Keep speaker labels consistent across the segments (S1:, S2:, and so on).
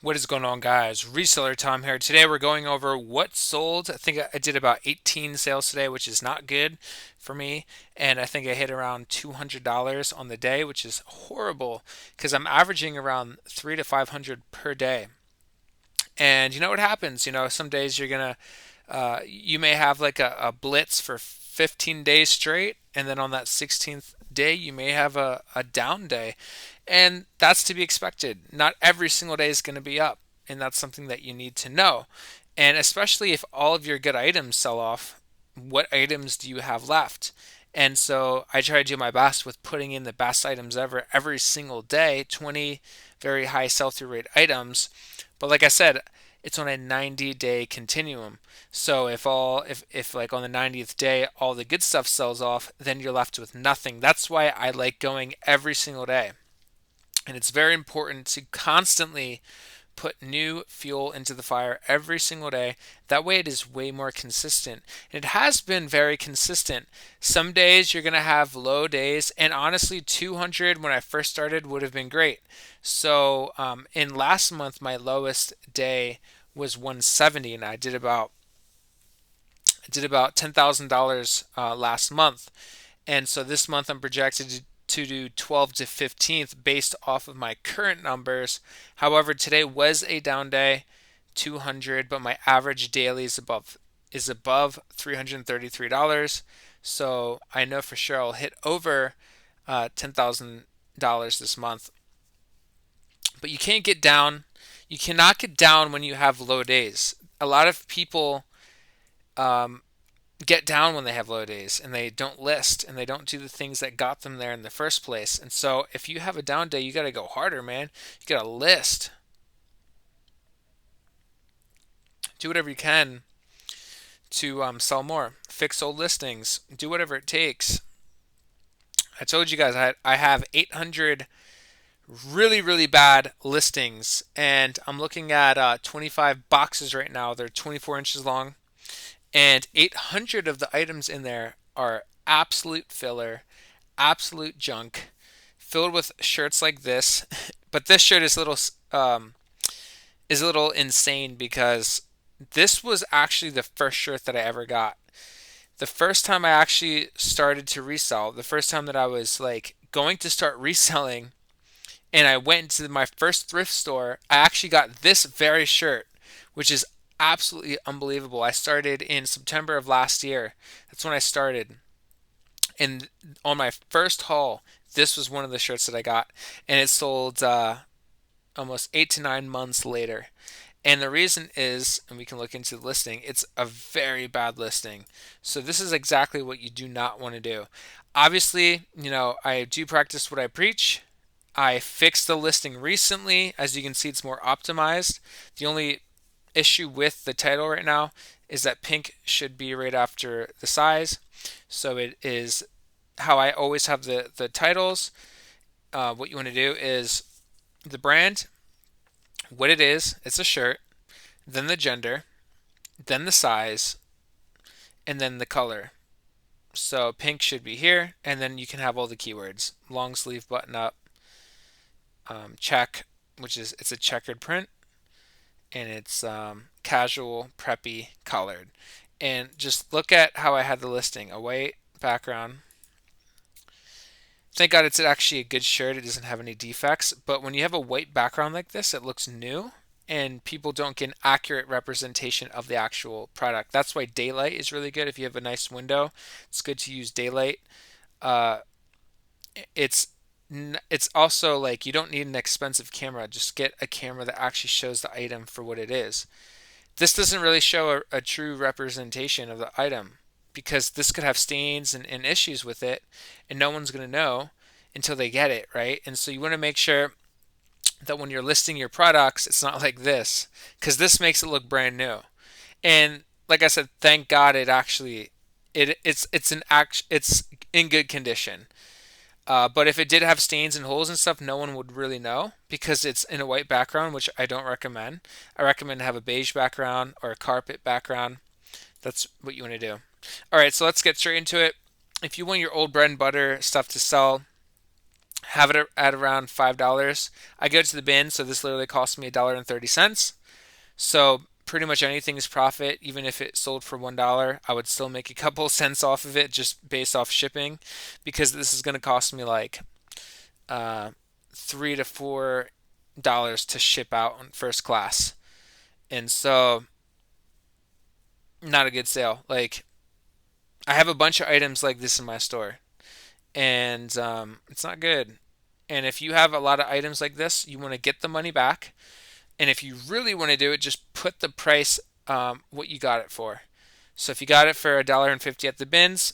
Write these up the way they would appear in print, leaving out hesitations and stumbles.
S1: What is going on, guys? Reseller Tom here. Today we're going over what sold. I think I did about 18 sales today, which is not good for me. And I think I hit around $200 on the day, which is horrible because I'm averaging around 3 to 500 per day. And you know what happens? Some days you may have like a blitz for 15 days straight, and then on that 16th day, you may have a down day. And that's to be expected. Not every single day is going to be up, and that's something that you need to know. And especially if all of your good items sell off, what items do you have left? And so I try to do my best with putting in the best items ever every single day, 20 very high sell through rate items. But like I said, it's on a 90-day continuum. So if like on the 90th day all the good stuff sells off, then you're left with nothing. That's why I like going every single day. And it's very important to constantly put new fuel into the fire every single day. That way it is way more consistent. And it has been very consistent. Some days you're going to have low days, and honestly, 200 when I first started would have been great. So in last month, my lowest day was 170, and I did about $10,000 last month. And so this month I'm projected to do 12 to 15th based off of my current numbers. However, today was a down day, 200, but my average daily is above $333. So I know for sure I'll hit over $10,000 this month. But you can't get down. You cannot get down when you have low days. A lot of people um, get down when they have low days and they don't list and they don't do the things that got them there in the first place. And so if you have a down day, you got to go harder, man. You got to list. Do whatever you can to sell more. Fix old listings. Do whatever it takes. I told you guys I have 800 really, really bad listings, and I'm looking at 25 boxes right now. They're 24 inches long, and 800 of the items in there are absolute filler, absolute junk, filled with shirts like this. But this shirt is a little insane because this was actually the first shirt that I ever got. The first time I actually started to resell, the first time that I was like going to start reselling, and I went to my first thrift store, I actually got this very shirt, which is absolutely unbelievable. I started in September of last year. That's when I started. And on my first haul, this was one of the shirts that I got, and it sold almost 8 to 9 months later. And the reason is, and we can look into the listing, it's a very bad listing. So this is exactly what you do not want to do. Obviously, I do practice what I preach. I fixed the listing recently. As you can see, it's more optimized. The only issue with the title right now is that pink should be right after the size. So it is how I always have the titles. What you want to do is the brand, what it is, it's a shirt, then the gender, then the size, and then the color. So pink should be here, and then you can have all the keywords. Long sleeve button up, check, it's a checkered print, and it's casual, preppy, colored. And just look at how I had the listing. A white background. Thank God it's actually a good shirt. It doesn't have any defects. But when you have a white background like this, it looks new, and people don't get an accurate representation of the actual product. That's why daylight is really good. If you have a nice window, it's good to use daylight. Uh, it's it's also like you don't need an expensive camera. Just get a camera that actually shows the item for what it is. This doesn't really show a true representation of the item because this could have stains and issues with it, and no one's going to know until they get it, right? And so you want to make sure that when you're listing your products, it's not like this because this makes it look brand new. And like I said, thank God it's in good condition. But if it did have stains and holes and stuff, no one would really know because it's in a white background, which I don't recommend. I recommend to have a beige background or a carpet background. That's what you want to do. All right, so let's get straight into it. If you want your old bread and butter stuff to sell, have it at around $5. I go to the bin, so this literally cost me $1.30. So pretty much anything is profit. Even if it sold for $1, I would still make a couple cents off of it just based off shipping, because this is going to cost me like uh, $3 to $4 to ship out on first class, and so not a good sale. Like I have a bunch of items like this in my store, and it's not good. And if you have a lot of items like this, you want to get the money back. And if you really want to do it, just put the price what you got it for. So if you got it for $1.50 at the bins,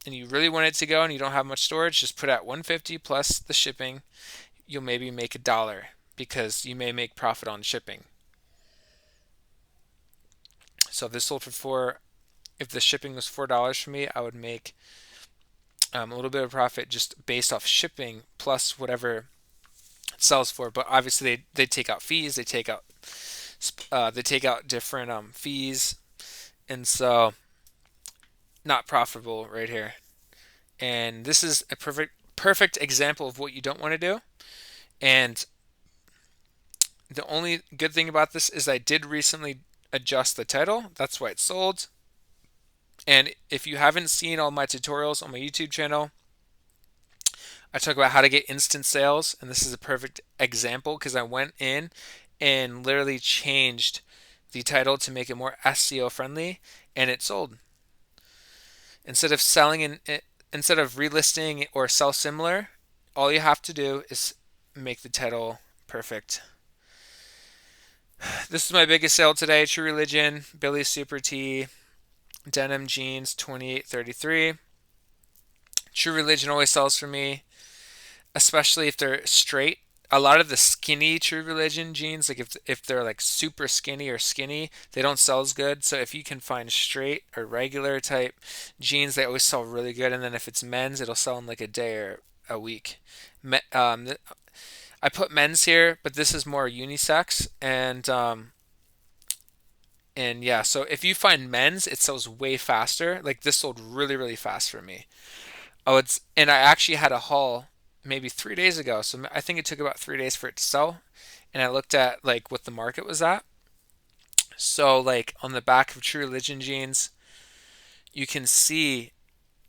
S1: and you really want it to go, and you don't have much storage, just put at $1.50 plus the shipping. You'll maybe make $1 because you may make profit on shipping. So if this sold for if the shipping was $4 for me, I would make a little bit of profit just based off shipping plus whatever it sells for. But obviously they take out fees, they take out different fees, and so not profitable right here. And this is a perfect example of what you don't want to do. And the only good thing about this is I did recently adjust the title. That's why it sold. And if you haven't seen all my tutorials on my YouTube channel, I talk about how to get instant sales, and this is a perfect example because I went in and literally changed the title to make it more SEO friendly, and it sold. Instead of instead of relisting or sell similar, all you have to do is make the title perfect. This is my biggest sale today: True Religion, Billy Super T, denim jeans, 28.33. True Religion always sells for me, especially if they're straight. A lot of the skinny True Religion jeans, like if they're like super skinny or skinny, they don't sell as good. So if you can find straight or regular type jeans, they always sell really good. And then if it's men's, it'll sell in like a day or a week. I put men's here, but this is more unisex, and yeah. So if you find men's, it sells way faster. Like this sold really really fast for me. Oh, and I actually had a haul maybe 3 days ago. So I think it took about 3 days for it to sell. And I looked at like what the market was at. So like on the back of True Religion jeans, you can see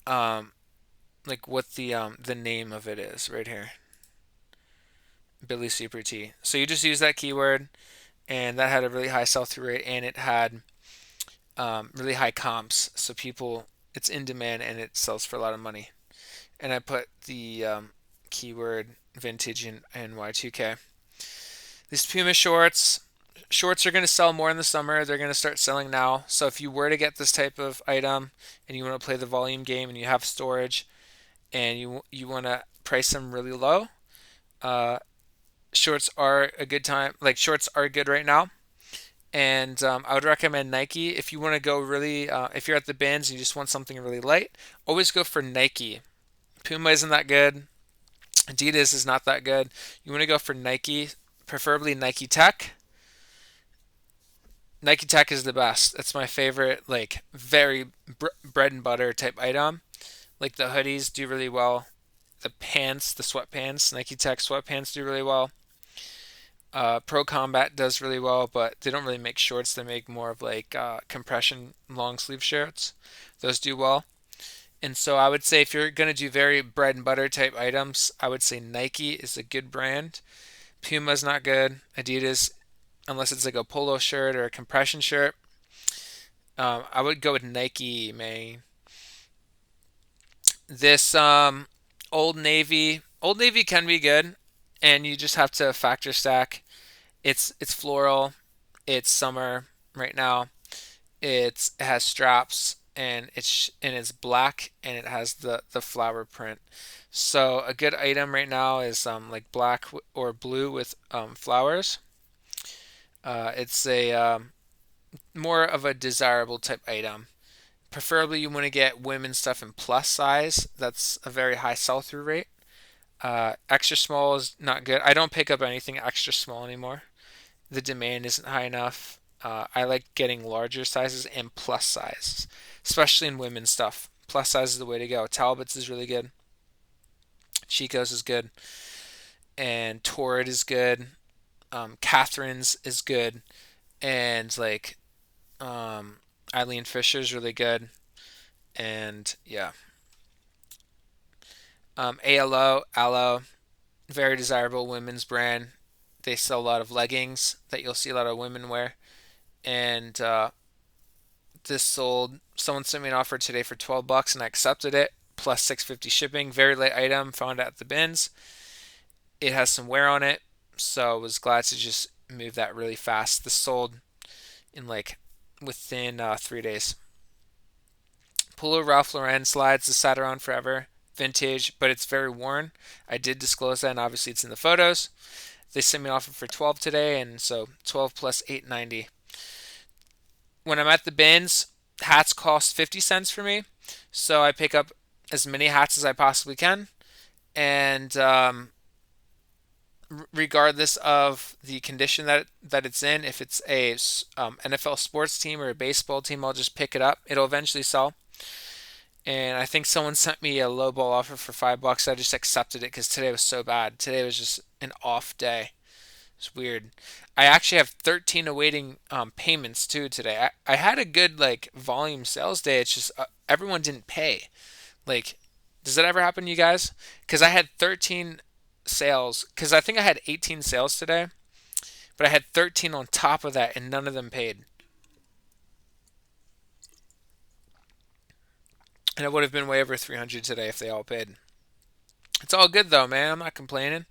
S1: um, like what the name of it is right here, Billy Super T. So you just use that keyword, and that had a really high sell through rate, and it had really high comps. So it's in demand and it sells for a lot of money. And I put the keyword vintage and Y2K. These Puma shorts are going to sell more in the summer. They're going to start selling now. So if you were to get this type of item and you want to play the volume game and you have storage and you want to price them really low, uh, shorts are a good time. Like shorts are good right now. And I would recommend Nike if you want to go really. If you're at the bins and you just want something really light, always go for Nike. Puma isn't that good. Adidas is not that good. You want to go for Nike, preferably Nike Tech. Nike Tech is the best. That's my favorite, like very bread and butter type item. Like the hoodies do really well. The pants, the sweatpants, Nike Tech sweatpants do really well. Pro Combat does really well, but they don't really make shorts. They make more of like compression long sleeve shirts. Those do well. And so I would say if you're going to do very bread and butter type items, I would say Nike is a good brand. Puma's not good. Adidas, unless it's like a polo shirt or a compression shirt. I would go with Nike, man. This Old Navy can be good, and you just have to factor stack. It's floral. It's summer right now. It has straps, and it's black, and it has the flower print. So a good item right now is like black or blue with flowers. It's a more of a desirable type item. Preferably, you want to get women's stuff in plus size. That's a very high sell through rate. Extra small is not good. I don't pick up anything extra small anymore. The demand isn't high enough. I like getting larger sizes and plus sizes, especially in women's stuff. Plus size is the way to go. Talbot's is really good. Chico's is good. and Torrid is good. Catherine's is good, and like um, Eileen Fisher's really good, and yeah, Aloe, very desirable women's brand. They sell a lot of leggings that you'll see a lot of women wear, and this sold. Someone sent me an offer today for $12, and I accepted it plus 650 shipping. Very light item. Found it at the bins. It has some wear on it, so I was glad to just move that really fast. This sold in like within 3 days. Polo Ralph Lauren slides has sat around forever. Vintage, but it's very worn. I did disclose that, and obviously it's in the photos. They sent me an offer for 12 today, and so 12 plus 890. When I'm at the bins, hats cost 50 cents for me, so I pick up as many hats as I possibly can, and regardless of the condition that it's in, if it's a NFL sports team or a baseball team, I'll just pick it up. It'll eventually sell. And I think someone sent me a low ball offer for $5. I just accepted it because today was so bad. Today was just an off day. It's weird. I actually have 13 awaiting payments too today. I had a good like volume sales day. It's just everyone didn't pay. Like, does that ever happen to you guys? Because I had 13 sales. Because I think I had 18 sales today, but I had 13 on top of that, and none of them paid. And it would have been way over 300 today if they all paid. It's all good though, man. I'm not complaining.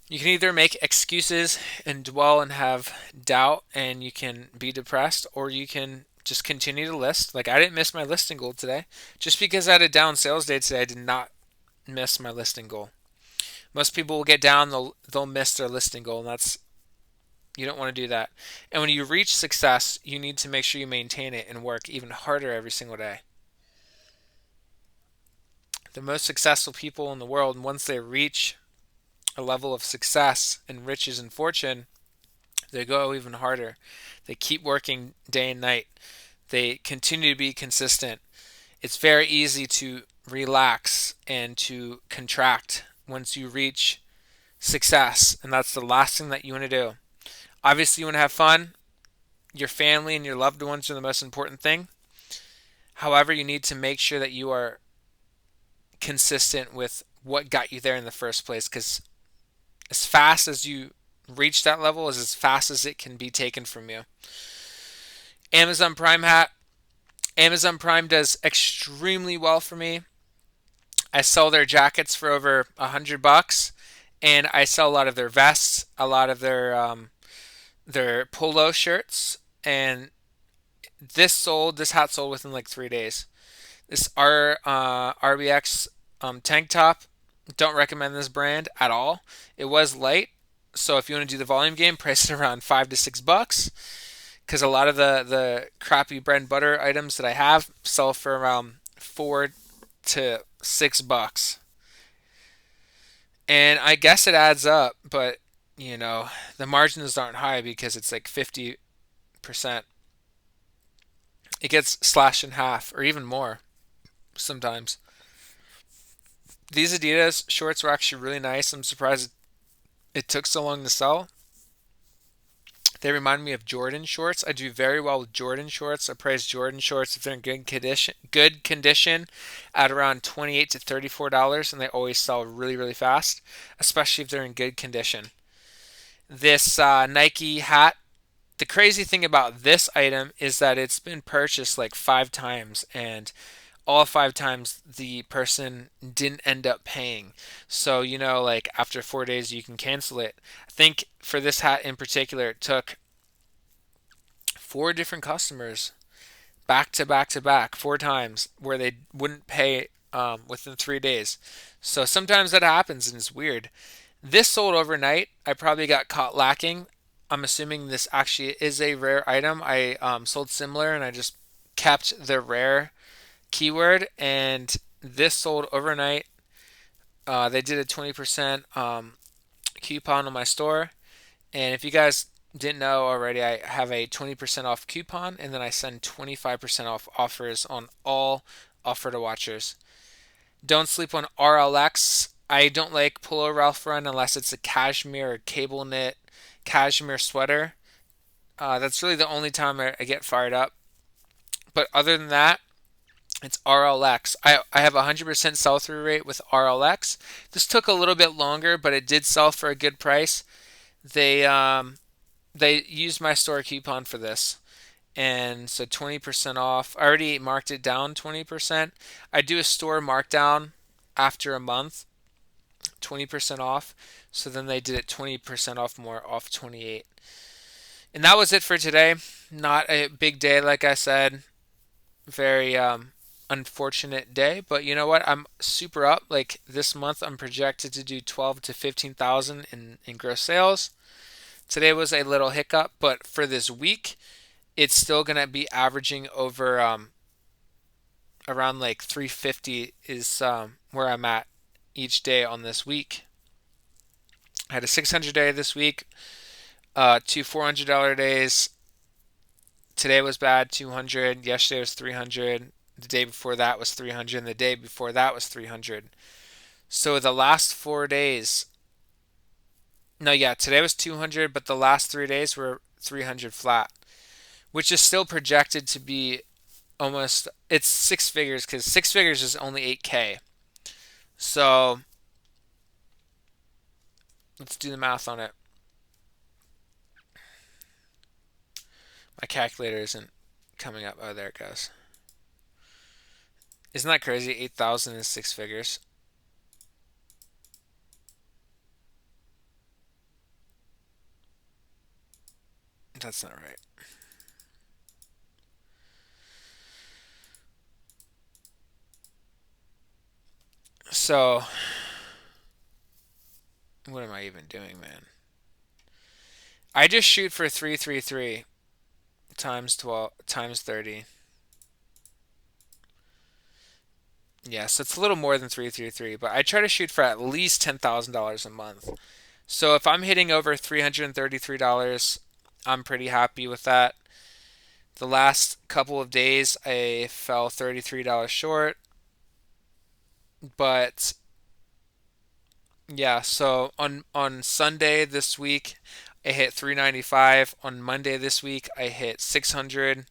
S1: You can either make excuses and dwell and have doubt and you can be depressed, or you can just continue to list. Like, I didn't miss my listing goal today. Just because I had a down sales day today, I did not miss my listing goal. Most people will get down, they'll miss their listing goal, and that's, you don't want to do that. And when you reach success, you need to make sure you maintain it and work even harder every single day. The most successful people in the world, once they reach a level of success and riches and fortune, they go even harder. They keep working day and night. They continue to be consistent. It's very easy to relax and to contract once you reach success, and that's the last thing that you want to do. Obviously, you want to have fun. Your family and your loved ones are the most important thing. However, you need to make sure that you are consistent with what got you there in the first place, because as fast as you reach that level is as fast as it can be taken from you. Amazon Prime hat. Amazon Prime does extremely well for me. I sell their jackets for over $100, and I sell a lot of their vests, a lot of their polo shirts, and this hat sold within like 3 days. This RBX tank top, don't recommend this brand at all. It was light, so if you want to do the volume game, price it around $5 to $6, because a lot of the crappy bread and butter items that I have sell for around $4 to $6. And I guess it adds up, but the margins aren't high because it's like 50%. It gets slashed in half or even more sometimes. These Adidas shorts were actually really nice. I'm surprised it took so long to sell. They remind me of Jordan shorts. I do very well with Jordan shorts. I praise Jordan shorts if they're in good condition at around $28 to $34, and they always sell really, really fast, especially if they're in good condition. This Nike hat. The crazy thing about this item is that it's been purchased like 5 times, and all 5 times the person didn't end up paying. So, like after 4 days, you can cancel it. I think for this hat in particular, it took 4 different customers back to back to back 4 times where they wouldn't pay within 3 days. So sometimes that happens and it's weird. This sold overnight. I probably got caught lacking. I'm assuming this actually is a rare item. I sold similar and I just kept the rare keyword, and this sold overnight. They did a 20% coupon on my store, and if you guys didn't know already, I have a 20% off coupon, and then I send 25% off offers on all offer to watchers. Don't sleep on RLX. I don't like Polo Ralph Run unless it's a cashmere or cable knit cashmere sweater. That's really the only time I get fired up. But other than that, it's RLX. I have a 100% sell through rate with RLX. This took a little bit longer, but it did sell for a good price. They they used my store coupon for this, and so 20% off. I already marked it down 20%. I do a store markdown after a month, 20% off. So then they did it 20% off more, off 28. And that was it for today. Not a big day, like I said. Very unfortunate day, but you know what? I'm super up. Like this month, I'm projected to do 12 to 15,000 in gross sales. Today was a little hiccup, but for this week, it's still gonna be averaging over around like 350 is where I'm at each day on this week. I had a 600 day this week, two $400 days. Today was bad, 200. Yesterday was 300. The day before that was 300. And the day before that was 300. So the last 4 days, no, yeah, today was 200, but the last 3 days were 300 flat, which is still projected to be almost, it's six figures because six figures is only 8K. So let's do the math on it. My calculator isn't coming up. Oh, there it goes. Isn't that crazy? 8,000 is six figures. That's not right. So, what am I even doing, man? I just shoot for 333 times 12 times 30. Yeah, so it's a little more than 333, but I try to shoot for at least $10,000 a month. So if I'm hitting over $333, I'm pretty happy with that. The last couple of days, I fell $33 short, but yeah, so on Sunday this week, I hit 395. On Monday this week, I hit 600.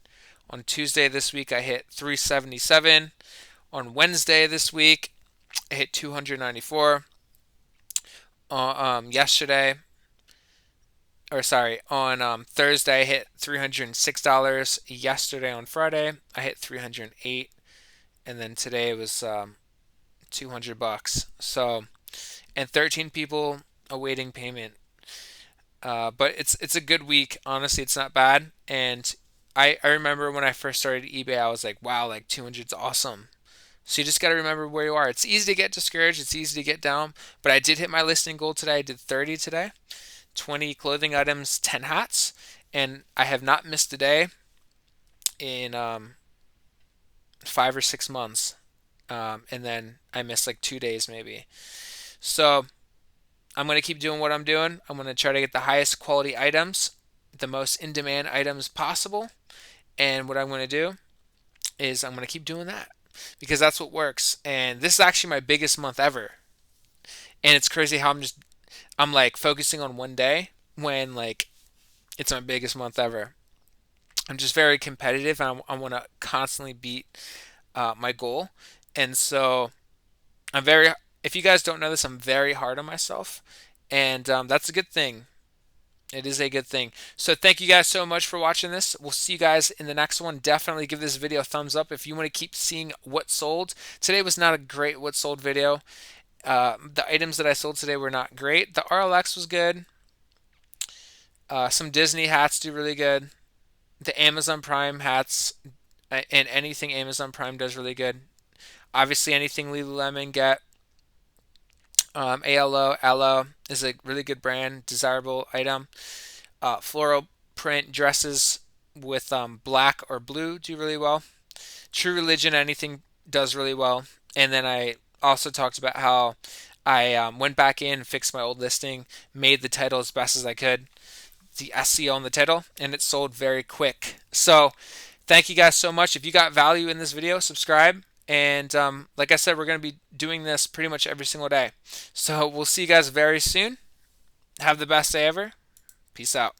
S1: On Tuesday this week, I hit 377. On Wednesday this week, I hit 294. Yesterday, or sorry, on Thursday, I hit $306. Yesterday on Friday, I hit 308, and then today was $200. So, and 13 people awaiting payment. But it's a good week. Honestly, it's not bad. And I remember when I first started eBay, I was like, wow, like 200 is awesome. So you just got to remember where you are. It's easy to get discouraged. It's easy to get down. But I did hit my listing goal today. I did 30 today, 20 clothing items, 10 hats. And I have not missed a day in 5 or 6 months. And then I missed like 2 days maybe. So I'm going to keep doing what I'm doing. I'm going to try to get the highest quality items, the most in demand items possible. And what I'm going to do is I'm going to keep doing that because that's what works. And this is actually my biggest month ever. And it's crazy how I'm like focusing on one day when like it's my biggest month ever. I'm just very competitive and I want to constantly beat my goal. And so I'm very, if you guys don't know this, I'm very hard on myself. And that's a good thing. It is a good thing. So thank you guys so much for watching this. We'll see you guys in the next one. Definitely give this video a thumbs up if you want to keep seeing what sold. Today was not a great what sold video. The items that I sold today were not great. The RLX was good. Some Disney hats do really good. The Amazon Prime hats and anything Amazon Prime does really good. Obviously anything Lululemon get. ALO, Aloe is a really good brand, desirable item. Floral print dresses with black or blue do really well. True Religion, anything does really well. And then I also talked about how I went back in and fixed my old listing, made the title as best as I could, the SEO on the title, and it sold very quick. So thank you guys so much. If you got value in this video, subscribe. And like I said, we're going to be doing this pretty much every single day. So we'll see you guys very soon. Have the best day ever. Peace out.